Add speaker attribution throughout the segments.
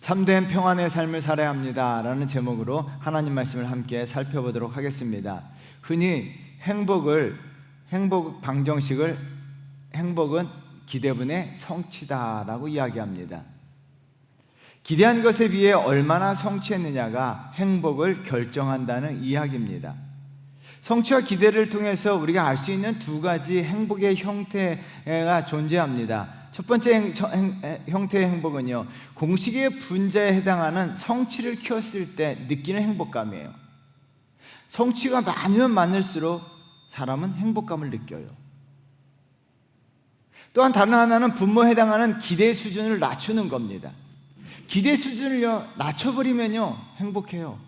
Speaker 1: 참된 평안의 삶을 살아야 합니다 라는 제목으로 하나님 말씀을 함께 살펴보도록 하겠습니다. 흔히 행복 방정식을 행복은 기대분의 성취다 라고 이야기합니다. 기대한 것에 비해 얼마나 성취했느냐가 행복을 결정한다는 이야기입니다. 성취와 기대를 통해서 우리가 알 수 있는 두 가지 행복의 형태가 존재합니다. 첫 번째 형태의 행복은요, 공식의 분자에 해당하는 성취를 키웠을 때 느끼는 행복감이에요. 성취가 많으면 많을수록 사람은 행복감을 느껴요. 또한 다른 하나는 분모에 해당하는 기대 수준을 낮추는 겁니다. 기대 수준을 낮춰버리면요 행복해요.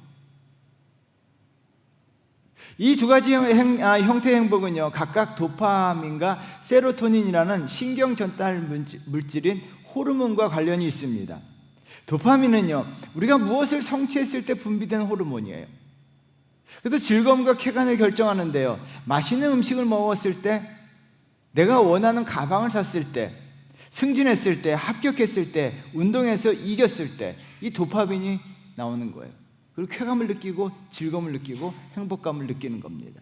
Speaker 1: 이 두 가지 형태의 행복은요 각각 도파민과 세로토닌이라는 신경 전달 물질인 호르몬과 관련이 있습니다. 도파민은요 우리가 무엇을 성취했을 때 분비되는 호르몬이에요. 그래서 즐거움과 쾌감을 결정하는데요, 맛있는 음식을 먹었을 때, 내가 원하는 가방을 샀을 때, 승진했을 때, 합격했을 때, 운동에서 이겼을 때 이 도파민이 나오는 거예요. 그리고 쾌감을 느끼고 즐거움을 느끼고 행복감을 느끼는 겁니다.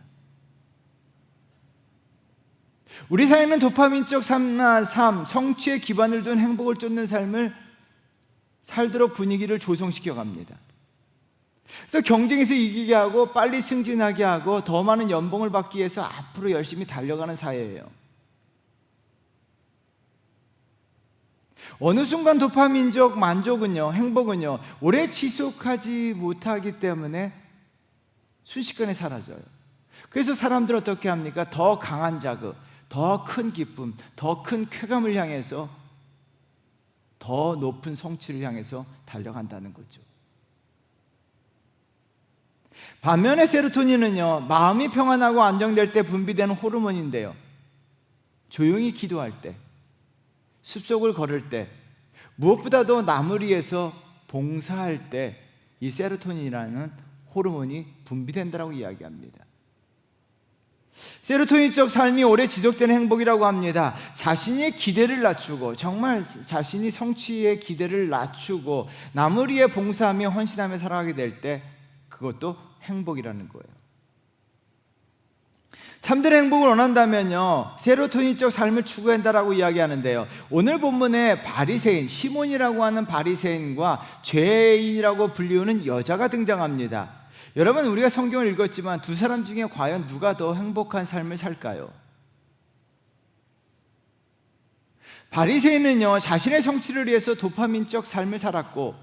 Speaker 1: 우리 사회는 도파민적 삶, 성취의 기반을 둔 행복을 쫓는 삶을 살도록 분위기를 조성시켜 갑니다. 그래서 경쟁에서 이기게 하고 빨리 승진하게 하고 더 많은 연봉을 받기 위해서 앞으로 열심히 달려가는 사회예요. 어느 순간 도파민적 만족은요, 행복은요 오래 지속하지 못하기 때문에 순식간에 사라져요. 그래서 사람들은 어떻게 합니까? 더 강한 자극, 더 큰 기쁨, 더 큰 쾌감을 향해서, 더 높은 성취를 향해서 달려간다는 거죠. 반면에 세로토닌은요 마음이 평안하고 안정될 때 분비되는 호르몬인데요, 조용히 기도할 때, 숲속을 걸을 때, 무엇보다도 남을 위해서 봉사할 때 이 세로토닌이라는 호르몬이 분비된다고 이야기합니다. 세로토닌적 삶이 오래 지속되는 행복이라고 합니다. 자신의 기대를 낮추고, 정말 자신이 성취의 기대를 낮추고 남을 위해 봉사하며 헌신하며 살아가게 될 때 그것도 행복이라는 거예요. 참된 행복을 원한다면요 세로토닌적 삶을 추구한다라고 이야기하는데요, 오늘 본문에 바리새인, 시몬이라고 하는 바리새인과 죄인이라고 불리우는 여자가 등장합니다. 여러분, 우리가 성경을 읽었지만 두 사람 중에 과연 누가 더 행복한 삶을 살까요? 바리새인은요 자신의 성취를 위해서 도파민적 삶을 살았고,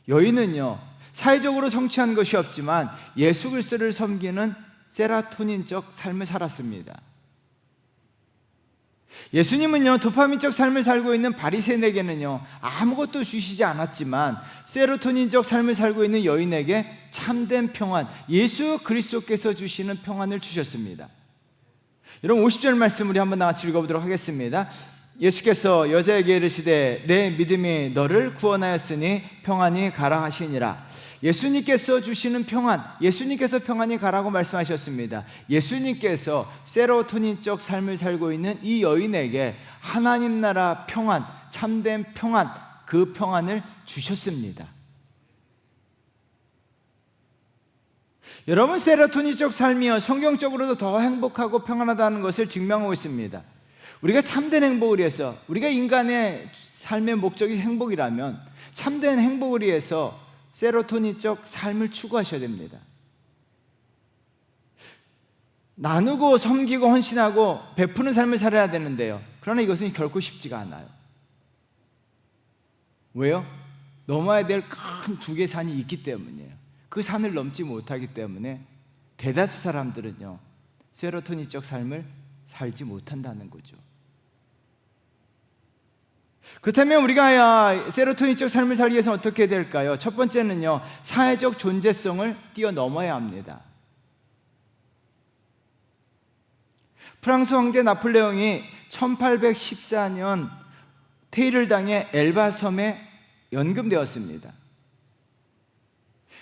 Speaker 1: 여인은요 사회적으로 성취한 것이 없지만 예수 그리스도를 섬기는 세로토닌적 삶을 살았습니다. 예수님은요 도파민적 삶을 살고 있는 바리새인에게는요 아무것도 주시지 않았지만 세로토닌적 삶을 살고 있는 여인에게 참된 평안, 예수 그리스도께서 주시는 평안을 주셨습니다. 여러분, 50절 말씀 우리 한번 나같이 읽어보도록 하겠습니다. 예수께서 여자에게 이르시되 내 믿음이 너를 구원하였으니 평안이 가라 하시니라. 예수님께서 주시는 평안, 예수님께서 평안이 가라고 말씀하셨습니다. 예수님께서 세로토닌적 삶을 살고 있는 이 여인에게 하나님 나라 평안, 참된 평안, 그 평안을 주셨습니다. 여러분, 세로토닌적 삶이요 성경적으로도 더 행복하고 평안하다는 것을 증명하고 있습니다. 우리가 참된 행복을 위해서, 우리가 인간의 삶의 목적이 행복이라면 참된 행복을 위해서 세로토닌적 삶을 추구하셔야 됩니다. 나누고 섬기고 헌신하고 베푸는 삶을 살아야 되는데요, 그러나 이것은 결코 쉽지가 않아요. 왜요? 넘어야 될 큰 두 개의 산이 있기 때문이에요. 그 산을 넘지 못하기 때문에 대다수 사람들은요 세로토닌적 삶을 살지 못한다는 거죠. 그렇다면 우리가 세로토닌적 삶을 살기 위해서는 어떻게 될까요? 첫 번째는요 사회적 존재성을 뛰어넘어야 합니다. 프랑스 황제 나폴레옹이 1814년 퇴위를 당해 엘바 섬에 연금되었습니다.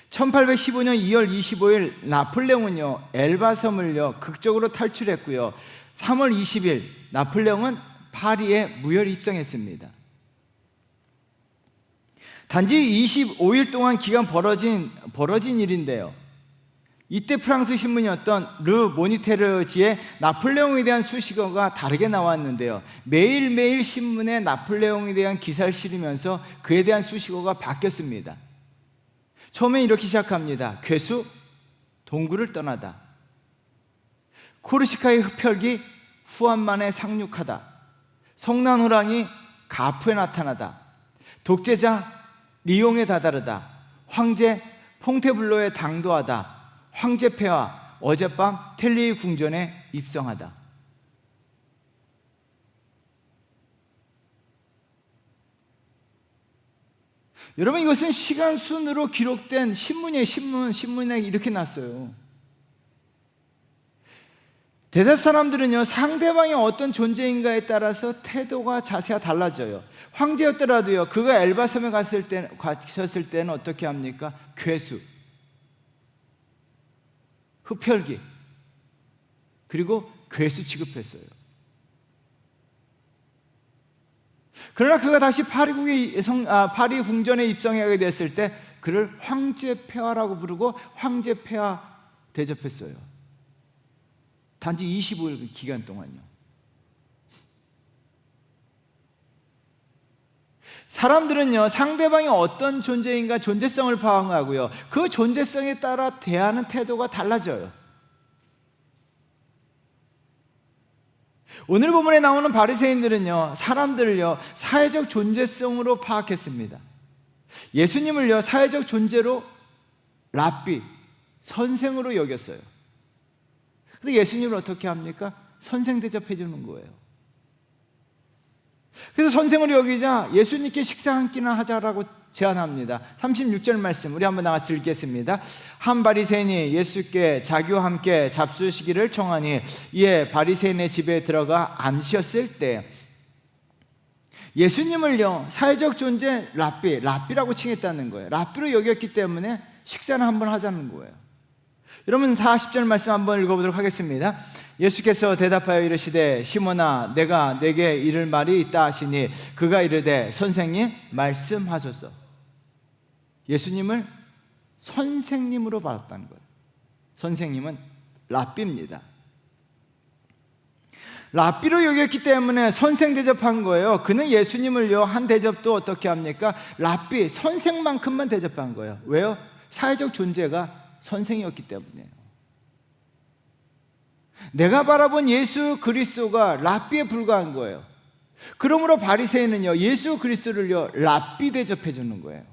Speaker 1: 1815년 2월 25일 나폴레옹은요 엘바 섬을요 극적으로 탈출했고요, 3월 20일 나폴레옹은 파리에 무혈 입성했습니다. 단지 25일 동안 기간 벌어진 일인데요. 이때 프랑스 신문이었던 르 모니테르지에 나폴레옹에 대한 수식어가 다르게 나왔는데요. 매일매일 신문에 나폴레옹에 대한 기사를 실으면서 그에 대한 수식어가 바뀌었습니다. 처음에 이렇게 시작합니다. 괴수, 동굴을 떠나다. 코르시카의 흡혈귀, 후한만에 상륙하다. 성난 호랑이, 가프에 나타나다. 독재자, 리옹에 다다르다. 황제, 퐁테블로에 당도하다. 황제폐하, 어젯밤 텔리의 궁전에 입성하다. 여러분, 이것은 시간 순으로 기록된 신문이에요. 신문에 이렇게 났어요. 대다수 사람들은요, 상대방이 어떤 존재인가에 따라서 태도가 자세가 달라져요. 황제였더라도요, 그가 엘바섬에 가셨을 때는 어떻게 합니까? 괴수, 흡혈귀, 그리고 괴수 취급했어요. 그러나 그가 다시 파리 궁전에 입성하게 됐을 때 그를 황제폐하라고 부르고 황제폐하 대접했어요. 단지 25일 기간 동안요. 사람들은요, 상대방이 어떤 존재인가 존재성을 파악하고요, 그 존재성에 따라 대하는 태도가 달라져요. 오늘 본문에 나오는 바리새인들은요, 사람들을요 사회적 존재성으로 파악했습니다. 예수님을요 사회적 존재로 랍비, 선생으로 여겼어요. 그래서 예수님을 어떻게 합니까? 선생 대접해 주는 거예요. 그래서 선생으로 여기자 예수님께 식사 한 끼나 하자라고 제안합니다. 36절 말씀 우리 한번 나같이 읽겠습니다. 한 바리새인이 예수께 자기와 함께 잡수시기를 청하니 이에 바리새인의 집에 들어가 앉으셨을 때 예수님을요 사회적 존재 랍비라고 칭했다는 거예요. 랍비로 여겼기 때문에 식사는 한번 하자는 거예요. 여러분 40절 말씀 한번 읽어보도록 하겠습니다. 예수께서 대답하여 이르시되 시몬아 내가 내게 이를 말이 있다 하시니 그가 이르되 선생님 말씀하소서. 예수님을 선생님으로 받았다는 거예요. 선생님은 랍비입니다. 랍비로 여겼기 때문에 선생 대접한 거예요. 그는 예수님을요 한 대접도 어떻게 합니까? 랍비, 선생만큼만 대접한 거예요. 왜요? 사회적 존재가 선생이었기 때문이에요. 내가 바라본 예수 그리스도가 랍비에 불과한 거예요. 그러므로 바리새인은요 예수 그리스도를요 랍비 대접해 주는 거예요.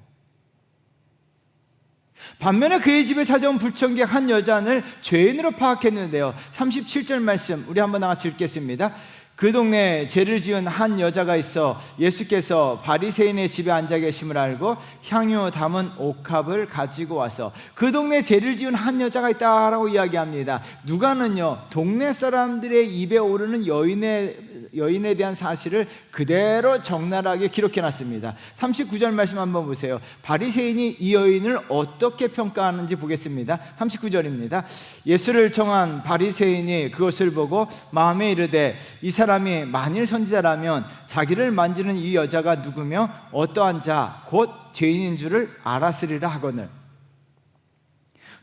Speaker 1: 반면에 그의 집에 찾아온 불청객 한 여자를 죄인으로 파악했는데요. 37절 말씀 우리 한번 같이 읽겠습니다. 그 동네에 죄를 지은 한 여자가 있어 예수께서 바리새인의 집에 앉아 계심을 알고 향유 담은 옥합을 가지고 와서 그 동네에 죄를 지은 한 여자가 있다라고 이야기합니다. 누가는요 동네 사람들의 입에 오르는 여인에 대한 사실을 그대로 적나라하게 기록해놨습니다. 39절 말씀 한번 보세요. 바리새인이 이 여인을 어떻게 평가하는지 보겠습니다. 39절입니다. 예수를 청한 바리새인이 그것을 보고 마음에 이르되 이 사람이 만일 선지자라면 자기를 만지는 이 여자가 누구며 어떠한 자 곧 죄인인 줄을 알았으리라 하거늘.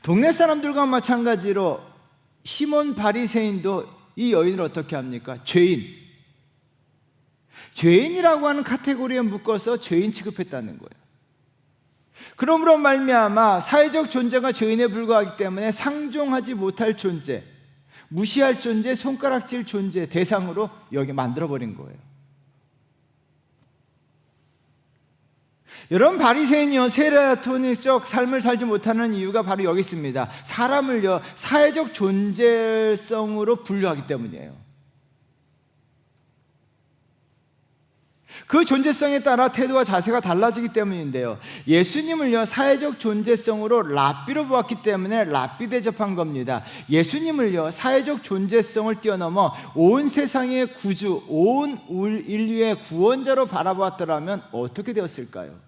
Speaker 1: 동네 사람들과 마찬가지로 시몬 바리새인도 이 여인을 어떻게 합니까? 죄인이라고 하는 카테고리에 묶어서 죄인 취급했다는 거예요. 그러므로 말미암아 사회적 존재가 죄인에 불과하기 때문에 상종하지 못할 존재, 무시할 존재, 손가락질 존재 대상으로 여기 만들어버린 거예요. 여러분 바리새인이요 세라토니적 삶을 살지 못하는 이유가 바로 여기 있습니다. 사람을요 사회적 존재성으로 분류하기 때문이에요. 그 존재성에 따라 태도와 자세가 달라지기 때문인데요. 예수님을요 사회적 존재성으로 랍비로 보았기 때문에 랍비 대접한 겁니다. 예수님을요 사회적 존재성을 뛰어넘어 온 세상의 구주, 온 인류의 구원자로 바라보았더라면 어떻게 되었을까요?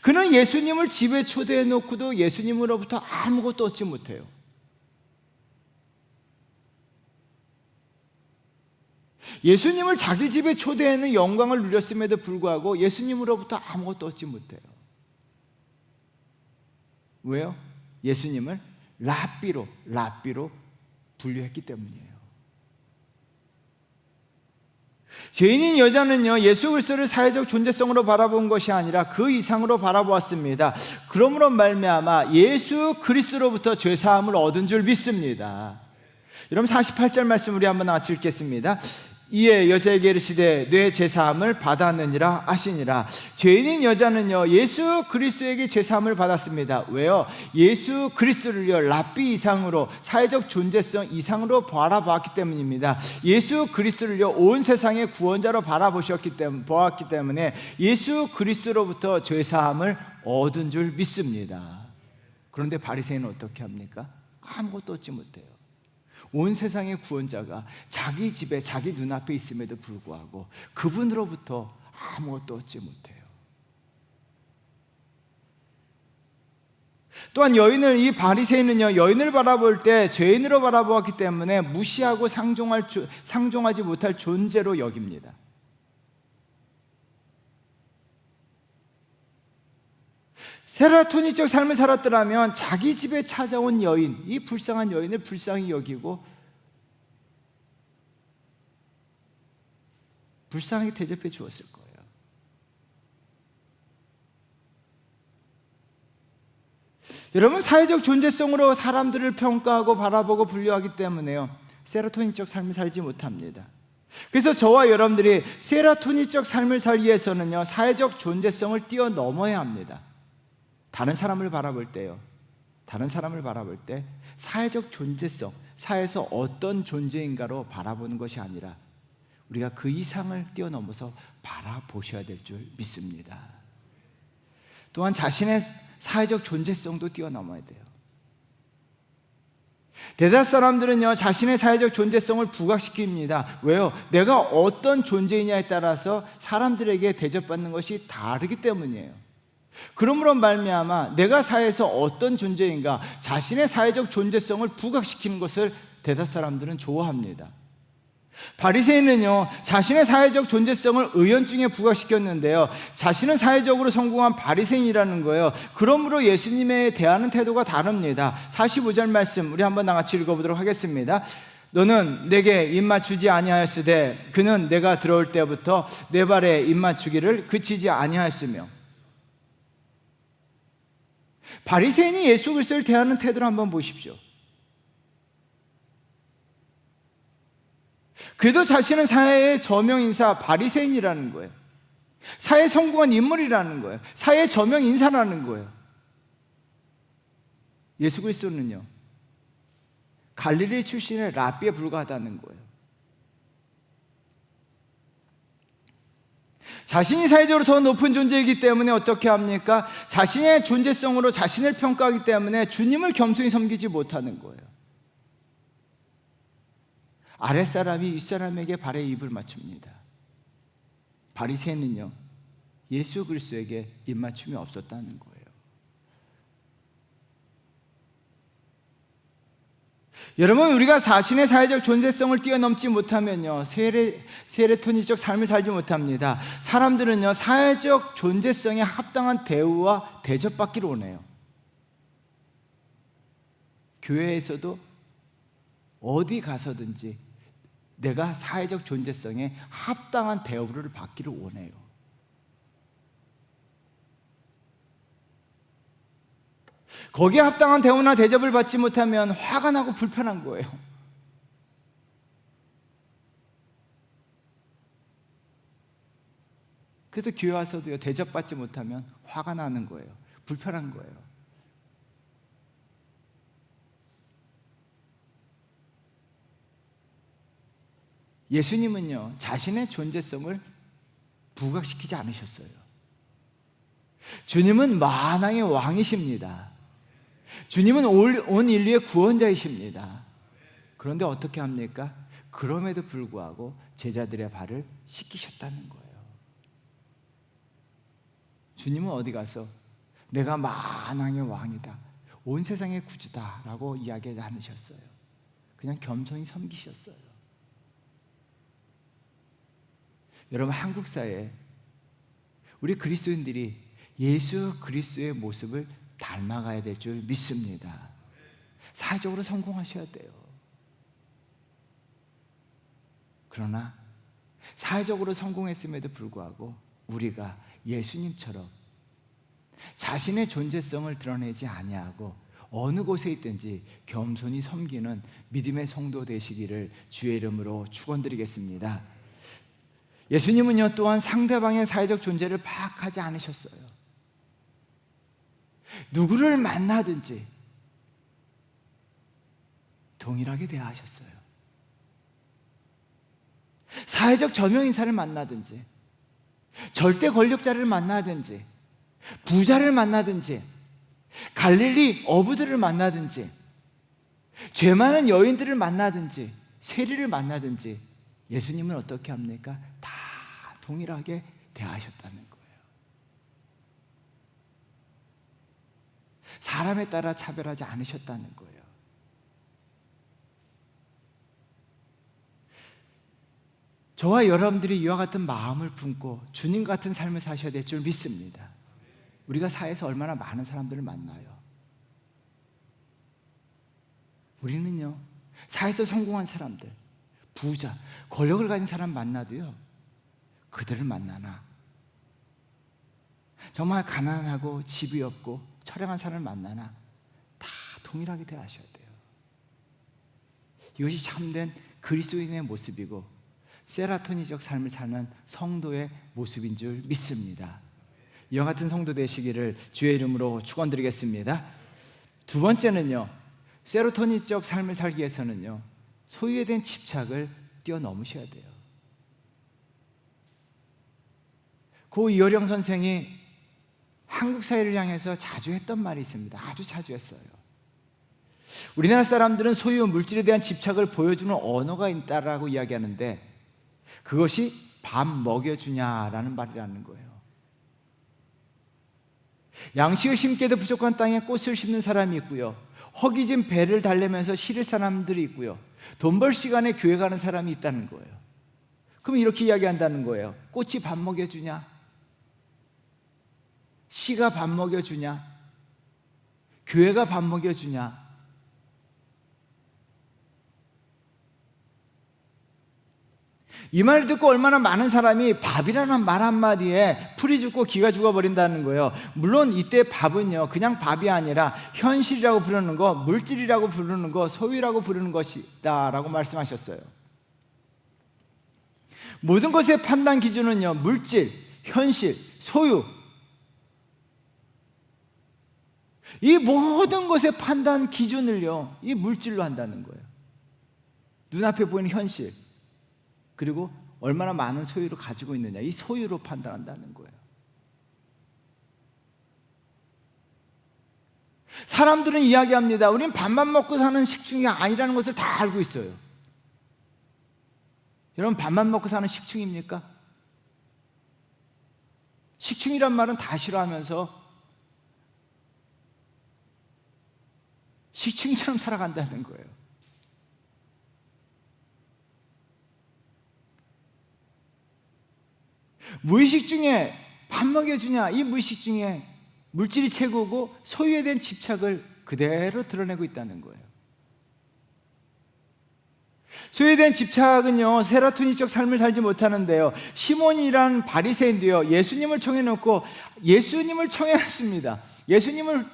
Speaker 1: 그는 예수님을 집에 초대해 놓고도 예수님으로부터 아무것도 얻지 못해요. 예수님을 자기 집에 초대하는 영광을 누렸음에도 불구하고 예수님으로부터 아무것도 얻지 못해요. 왜요? 예수님을 랍비로 분류했기 때문이에요. 죄인인 여자는요, 예수 그리스도를 사회적 존재성으로 바라본 것이 아니라 그 이상으로 바라보았습니다. 그러므로 말미암아 예수 그리스도로부터 죄 사함을 얻은 줄 믿습니다. 여러분 48절 말씀 우리 한번 같이 읽겠습니다. 이에 여자에게 이르시되 내 죄사함을 받았느니라 하시니라. 죄인인 여자는요, 예수 그리스도에게 죄사함을 받았습니다. 왜요? 예수 그리스도를요, 랍비 이상으로, 사회적 존재성 이상으로 바라보았기 때문입니다. 예수 그리스도를요, 온 세상의 구원자로 보았기 때문에 예수 그리스도로부터 죄사함을 얻은 줄 믿습니다. 그런데 바리새인은 어떻게 합니까? 아무것도 얻지 못해요. 온 세상의 구원자가 자기 집에 자기 눈앞에 있음에도 불구하고 그분으로부터 아무것도 얻지 못해요. 또한 이 바리새인은요, 여인을 바라볼 때 죄인으로 바라보았기 때문에 무시하고 상종하지 못할 존재로 여깁니다. 세라토니적 삶을 살았더라면 자기 집에 찾아온 여인, 이 불쌍한 여인을 불쌍히 여기고 불쌍하게 대접해 주었을 거예요. 여러분, 사회적 존재성으로 사람들을 평가하고 바라보고 분류하기 때문에요, 세라토니적 삶을 살지 못합니다. 그래서 저와 여러분들이 세라토니적 삶을 살기 위해서는요, 사회적 존재성을 뛰어넘어야 합니다. 다른 사람을 바라볼 때 사회적 존재성, 사회에서 어떤 존재인가로 바라보는 것이 아니라 우리가 그 이상을 뛰어넘어서 바라보셔야 될 줄 믿습니다. 또한 자신의 사회적 존재성도 뛰어넘어야 돼요. 대다수 사람들은요, 자신의 사회적 존재성을 부각시킵니다. 왜요? 내가 어떤 존재이냐에 따라서 사람들에게 대접받는 것이 다르기 때문이에요. 그러므로 말미암아 내가 사회에서 어떤 존재인가, 자신의 사회적 존재성을 부각시키는 것을 대다수 사람들은 좋아합니다. 바리새인은요, 자신의 사회적 존재성을 의연증에 부각시켰는데요, 자신은 사회적으로 성공한 바리새인이라는 거예요. 그러므로 예수님에 대하는 태도가 다릅니다. 45절 말씀 우리 한번 같이 읽어보도록 하겠습니다. 너는 내게 입맞추지 아니하였으되 그는 내가 들어올 때부터 내 발에 입맞추기를 그치지 아니하였으며. 바리새인이 예수 그리스도를 대하는 태도를 한번 보십시오. 그래도 자신은 사회의 저명인사 바리새인이라는 거예요. 사회에 성공한 인물이라는 거예요. 사회의 저명인사라는 거예요. 예수 그리스도는요, 갈릴리 출신의 랍비에 불과하다는 거예요. 자신이 사회적으로 더 높은 존재이기 때문에 어떻게 합니까? 자신의 존재성으로 자신을 평가하기 때문에 주님을 겸손히 섬기지 못하는 거예요. 아랫사람이 윗사람에게 발에 입을 맞춥니다. 바리새인은요, 예수 그리스도에게 입맞춤이 없었다는 거예요. 여러분, 우리가 자신의 사회적 존재성을 뛰어넘지 못하면요, 세레토니적 삶을 살지 못합니다. 사람들은요, 사회적 존재성에 합당한 대우와 대접받기를 원해요. 교회에서도 어디 가서든지 내가 사회적 존재성에 합당한 대우를 받기를 원해요. 거기에 합당한 대우나 대접을 받지 못하면 화가 나고 불편한 거예요. 그래서 교회 와서도요, 대접받지 못하면 화가 나는 거예요. 불편한 거예요. 예수님은요, 자신의 존재성을 부각시키지 않으셨어요. 주님은 만왕의 왕이십니다. 주님은 온 인류의 구원자이십니다. 그런데 어떻게 합니까? 그럼에도 불구하고 제자들의 발을 씻기셨다는 거예요. 주님은 어디 가서 내가 만왕의 왕이다, 온 세상의 구주다 라고 이야기하지 않으셨어요. 그냥 겸손히 섬기셨어요. 여러분, 한국 사회에 우리 그리스도인들이 예수 그리스도의 모습을 닮아가야 될 줄 믿습니다. 사회적으로 성공하셔야 돼요. 그러나 사회적으로 성공했음에도 불구하고 우리가 예수님처럼 자신의 존재성을 드러내지 아니하고 어느 곳에 있든지 겸손히 섬기는 믿음의 성도 되시기를 주의 이름으로 축원드리겠습니다. 예수님은요, 또한 상대방의 사회적 존재를 파악하지 않으셨어요. 누구를 만나든지 동일하게 대하셨어요. 사회적 저명인사를 만나든지, 절대 권력자를 만나든지, 부자를 만나든지, 갈릴리 어부들을 만나든지, 죄 많은 여인들을 만나든지, 세리를 만나든지 예수님은 어떻게 합니까? 다 동일하게 대하셨다는 거예요. 사람에 따라 차별하지 않으셨다는 거예요. 저와 여러분들이 이와 같은 마음을 품고 주님 같은 삶을 사셔야 될 줄 믿습니다. 우리가 사회에서 얼마나 많은 사람들을 만나요. 우리는요, 사회에서 성공한 사람들, 부자, 권력을 가진 사람 만나도요, 그들을 만나나 정말 가난하고 집이 없고 처량한 사람을 만나나 다 동일하게 대하셔야 돼요. 이것이 참된 그리스도인의 모습이고 세라토니적 삶을 사는 성도의 모습인 줄 믿습니다. 이와 같은 성도 되시기를 주의 이름으로 축원드리겠습니다. 두 번째는요, 세로토닌적 삶을 살기 위해서는요, 소유에 대한 집착을 뛰어넘으셔야 돼요. 고 이어령 선생이 한국 사회를 향해서 자주 했던 말이 있습니다. 아주 자주 했어요. 우리나라 사람들은 소유 물질에 대한 집착을 보여주는 언어가 있다라고 이야기하는데 그것이 밥 먹여주냐라는 말이라는 거예요. 양식을 심기에도 부족한 땅에 꽃을 심는 사람이 있고요, 허기진 배를 달래면서 실을 사람들이 있고요, 돈 벌 시간에 교회 가는 사람이 있다는 거예요. 그럼 이렇게 이야기한다는 거예요. 꽃이 밥 먹여주냐? 시가 밥 먹여주냐? 교회가 밥 먹여주냐? 이 말을 듣고 얼마나 많은 사람이 밥이라는 말 한마디에 풀이 죽고 기가 죽어버린다는 거예요. 물론 이때 밥은요, 그냥 밥이 아니라 현실이라고 부르는 거, 물질이라고 부르는 거, 소유라고 부르는 것이다 라고 말씀하셨어요. 모든 것의 판단 기준은요, 물질, 현실, 소유, 이 모든 것의 판단 기준을요, 이 물질로 한다는 거예요. 눈앞에 보이는 현실, 그리고 얼마나 많은 소유를 가지고 있느냐, 이 소유로 판단한다는 거예요. 사람들은 이야기합니다. 우리는 밥만 먹고 사는 식충이 아니라는 것을 다 알고 있어요. 여러분, 밥만 먹고 사는 식충입니까? 식충이란 말은 다 싫어하면서 식충처럼 살아간다는 거예요. 무의식 중에 밥 먹여주냐, 이 무의식 중에 물질이 최고고 소유에 대한 집착을 그대로 드러내고 있다는 거예요. 소유에 대한 집착은요, 세라토니적 삶을 살지 못하는데요, 시몬이란 바리새인도요, 예수님을 청해놓고 예수님을 청했습니다. 예수님을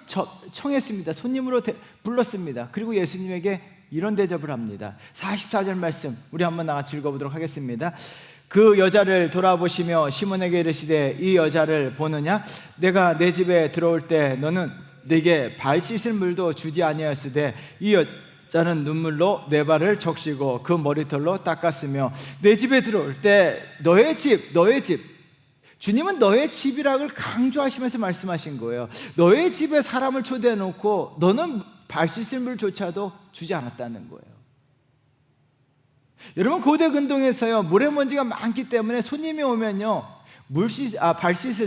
Speaker 1: 청했습니다. 손님으로 불렀습니다. 그리고 예수님에게 이런 대접을 합니다. 44절 말씀 우리 한번 나같이 읽어보도록 하겠습니다. 그 여자를 돌아보시며 시몬에게 이르시되 이 여자를 보느냐? 내가 내 집에 들어올 때 너는 내게 발 씻을 물도 주지 아니하였으되 이 여자는 눈물로 내 발을 적시고 그 머리털로 닦았으며 내 집에 들어올 때 너의 집 주님은 너의 집이라고 강조하시면서 말씀하신 거예요. 너의 집에 사람을 초대해 놓고 너는 발 씻을 물조차도 주지 않았다는 거예요. 여러분, 고대 근동에서요, 모래먼지가 많기 때문에 손님이 오면요,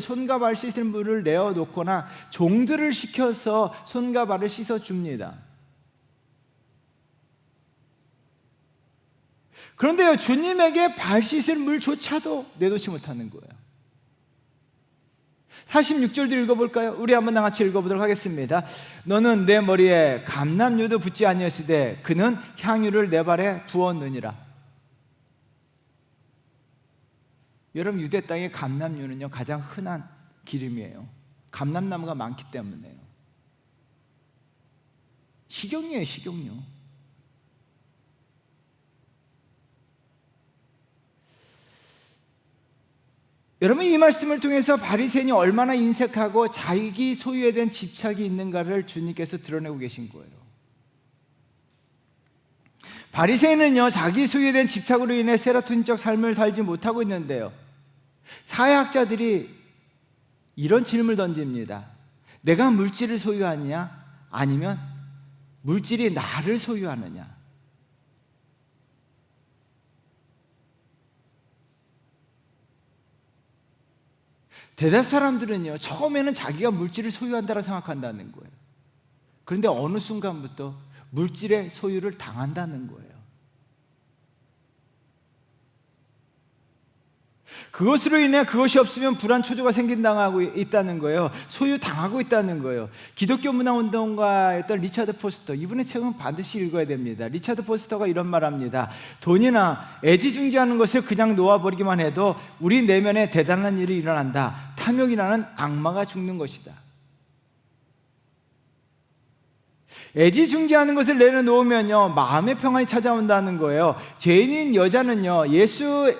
Speaker 1: 손과 발 씻을 물을 내어 놓거나 종들을 시켜서 손과 발을 씻어 줍니다. 그런데요, 주님에게 발 씻을 물조차도 내놓지 못하는 거예요. 46절도 읽어볼까요? 우리 한번 다 같이 읽어보도록 하겠습니다. 너는 내 머리에 감람유도 붓지 아니었으되 그는 향유를 내 발에 부었느니라. 여러분, 유대 땅의 감람유는요, 가장 흔한 기름이에요. 감람나무가 많기 때문에요. 식용유예요, 식용유. 여러분, 이 말씀을 통해서 바리새인이 얼마나 인색하고 자기 소유에 대한 집착이 있는가를 주님께서 드러내고 계신 거예요. 바리새인은요, 자기 소유에 대한 집착으로 인해 세라토닌적 삶을 살지 못하고 있는데요, 사회학자들이 이런 질문을 던집니다. 내가 물질을 소유하느냐, 아니면 물질이 나를 소유하느냐? 대다수 사람들은요, 처음에는 자기가 물질을 소유한다고 생각한다는 거예요. 그런데 어느 순간부터 물질의 소유를 당한다는 거예요. 그것으로 인해 그것이 없으면 불안 초조가 생긴다고 있다는 거예요. 소유당하고 있다는 거예요. 기독교 문화운동가였던 리차드 포스터, 이분의 책은 반드시 읽어야 됩니다. 리차드 포스터가 이런 말합니다. 돈이나 애지중지하는 것을 그냥 놓아버리기만 해도 우리 내면에 대단한 일이 일어난다. 탐욕이라는 악마가 죽는 것이다. 애지중지하는 것을 내려놓으면요, 마음의 평안이 찾아온다는 거예요. 죄인인 여자는요,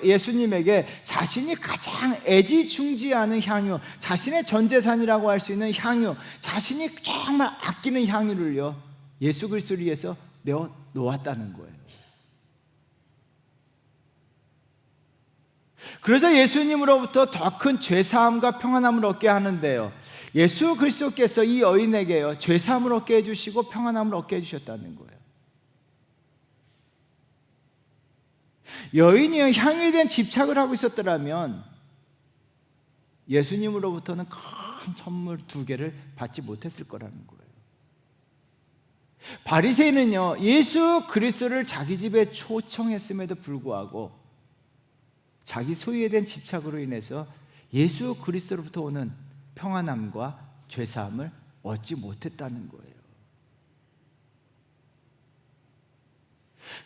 Speaker 1: 예수님에게 자신이 가장 애지중지하는 향유, 자신의 전 재산이라고 할 수 있는 향유, 자신이 정말 아끼는 향유를요, 예수 그리스도를 위해서 내어 놓았다는 거예요. 그래서 예수님으로부터 더 큰 죄사함과 평안함을 얻게 하는데요, 예수 그리스도께서 이 여인에게요, 죄사함을 얻게 해주시고 평안함을 얻게 해주셨다는 거예요. 여인이 향유에 대한 집착을 하고 있었더라면 예수님으로부터는 큰 선물 2개를 받지 못했을 거라는 거예요. 바리새인은요, 예수 그리스도를 자기 집에 초청했음에도 불구하고 자기 소유에 대한 집착으로 인해서 예수 그리스도로부터 오는 평안함과 죄사함을 얻지 못했다는 거예요.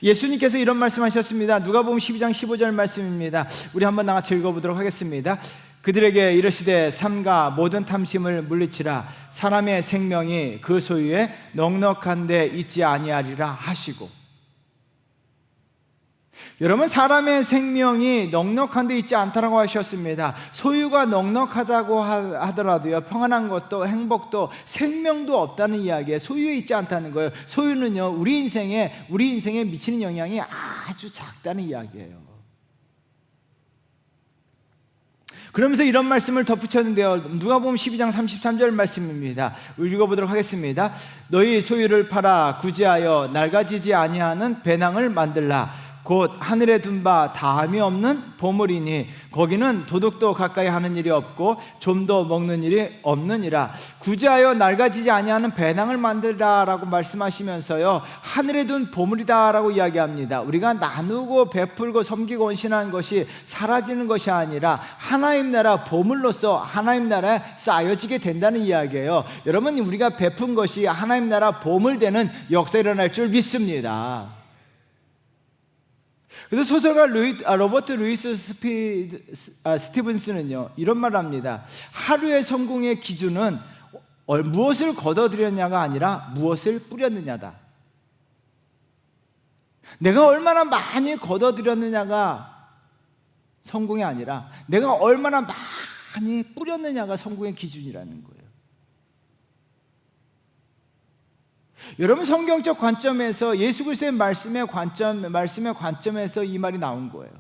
Speaker 1: 예수님께서 이런 말씀하셨습니다. 누가복음 12장 15절 말씀입니다. 우리 한번 다 같이 읽어보도록 하겠습니다. 그들에게 이르시되 삼가 모든 탐심을 물리치라. 사람의 생명이 그 소유에 넉넉한 데 있지 아니하리라 하시고. 여러분, 사람의 생명이 넉넉한 데 있지 않다라고 하셨습니다. 소유가 넉넉하다고 하더라도요, 평안한 것도 행복도 생명도 없다는 이야기에 소유에 있지 않다는 거예요. 소유는요, 우리 인생에 미치는 영향이 아주 작다는 이야기예요. 그러면서 이런 말씀을 덧붙였는데요, 누가복음 12장 33절 말씀입니다. 읽어보도록 하겠습니다. 너희 소유를 팔아 구제하여 낡아지지 아니하는 배낭을 만들라. 곧 하늘에 둔 바 다함이 없는 보물이니 거기는 도둑도 가까이 하는 일이 없고 좀도 먹는 일이 없느니라. 구제하여 낡아지지 아니하는 배낭을 만들라라고 말씀하시면서요, 하늘에 둔 보물이다라고 이야기합니다. 우리가 나누고 베풀고 섬기고 헌신하는 것이 사라지는 것이 아니라 하나님 나라 보물로서 하나님 나라에 쌓여지게 된다는 이야기예요. 여러분, 우리가 베푼 것이 하나님 나라 보물 되는 역사 일어날 줄 믿습니다. 그래서 소설가 로버트 루이스 스티븐스는요, 이런 말을 합니다. 하루의 성공의 기준은 무엇을 거둬들였냐가 아니라 무엇을 뿌렸느냐다. 내가 얼마나 많이 거둬들였느냐가 성공이 아니라 내가 얼마나 많이 뿌렸느냐가 성공의 기준이라는 거예요. 여러분, 성경적 관점에서 예수 그리스도의 말씀의 관점에서 이 말이 나온 거예요.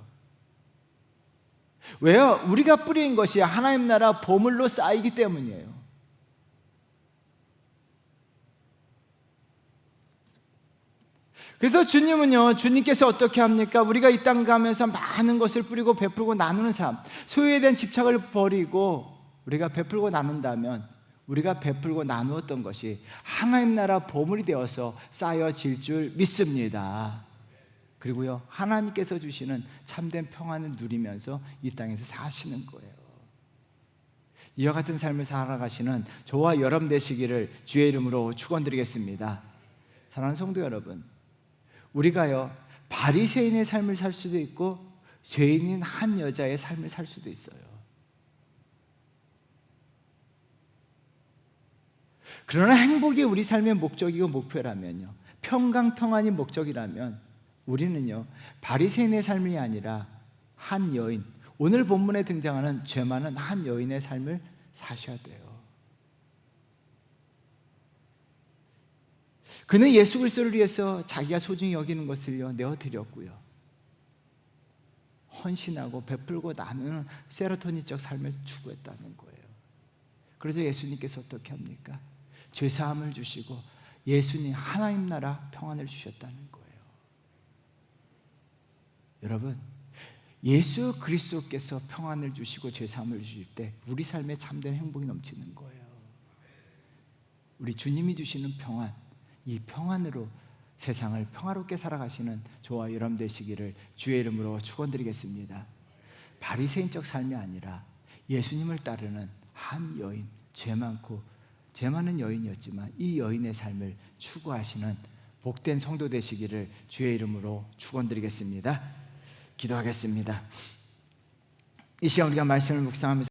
Speaker 1: 왜요? 우리가 뿌린 것이 하나님 나라 보물로 쌓이기 때문이에요. 그래서 주님께서 어떻게 합니까? 우리가 이 땅 가면서 많은 것을 뿌리고 베풀고 나누는 삶, 소유에 대한 집착을 버리고 우리가 베풀고 나눈다면 우리가 베풀고 나누었던 것이 하나님 나라 보물이 되어서 쌓여질 줄 믿습니다. 그리고요, 하나님께서 주시는 참된 평안을 누리면서 이 땅에서 사시는 거예요. 이와 같은 삶을 살아가시는 저와 여러분 되시기를 주의 이름으로 축원드리겠습니다. 사랑하는 성도 여러분, 우리가요, 바리새인의 삶을 살 수도 있고 죄인인 한 여자의 삶을 살 수도 있어요. 그러나 행복이 우리 삶의 목적이고 목표라면요, 평강 평안이 목적이라면 우리는요, 바리새인의 삶이 아니라 한 여인, 오늘 본문에 등장하는 죄 많은 한 여인의 삶을 사셔야 돼요. 그는 예수 그리스도를 위해서 자기가 소중히 여기는 것을요, 내어드렸고요, 헌신하고 베풀고 나누는 세로토닌적 삶을 추구했다는 거예요. 그래서 예수님께서 어떻게 합니까? 죄사함을 주시고 예수님 하나님 나라 평안을 주셨다는 거예요. 여러분, 예수 그리스도께서 평안을 주시고 죄사함을 주실 때 우리 삶에 참된 행복이 넘치는 거예요. 우리 주님이 주시는 평안, 이 평안으로 세상을 평화롭게 살아가시는 저와 여러분 되시기를 주의 이름으로 축원드리겠습니다. 바리새인적 삶이 아니라 예수님을 따르는 한 여인, 죄 많은 여인이었지만 이 여인의 삶을 추구하시는 복된 성도 되시기를 주의 이름으로 축원드리겠습니다. 기도하겠습니다. 이 시간 우리가 말씀을 묵상하면서